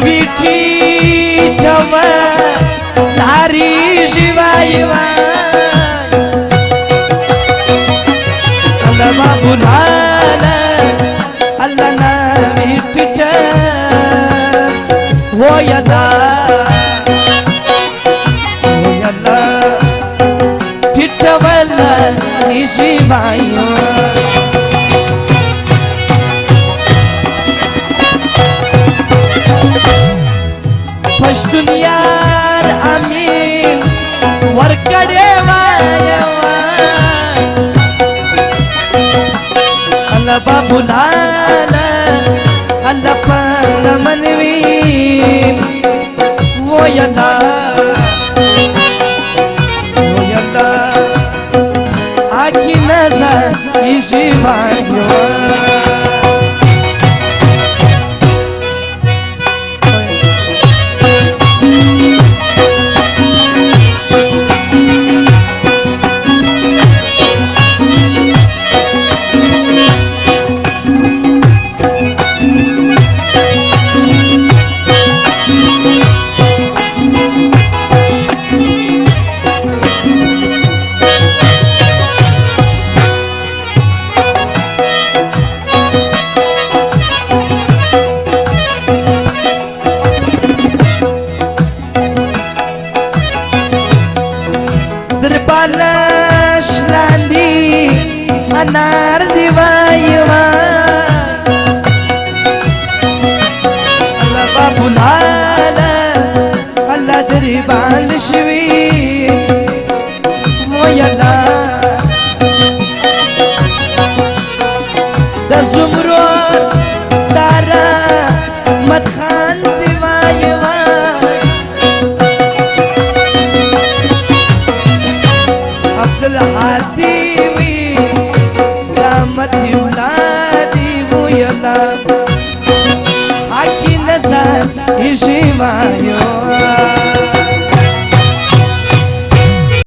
विठी ठव तारी शिवाय अल्लाह बाबूलाला अल्लाह ना विठठ वो यदा ठिठवला शिवाय दुनियार आमीन वरकडे वायवा अल्लाह बाबूलाला अल्लाह पण मनवी वो यदा आखी नजर शिवायो अनार दिवायवा अल्लाह बाबूलाला अल्लाह दरबार शिवी मोयला दसुमरो तारा मदखान दिवायवा अब्दुल हादी आखी नजर शिवाय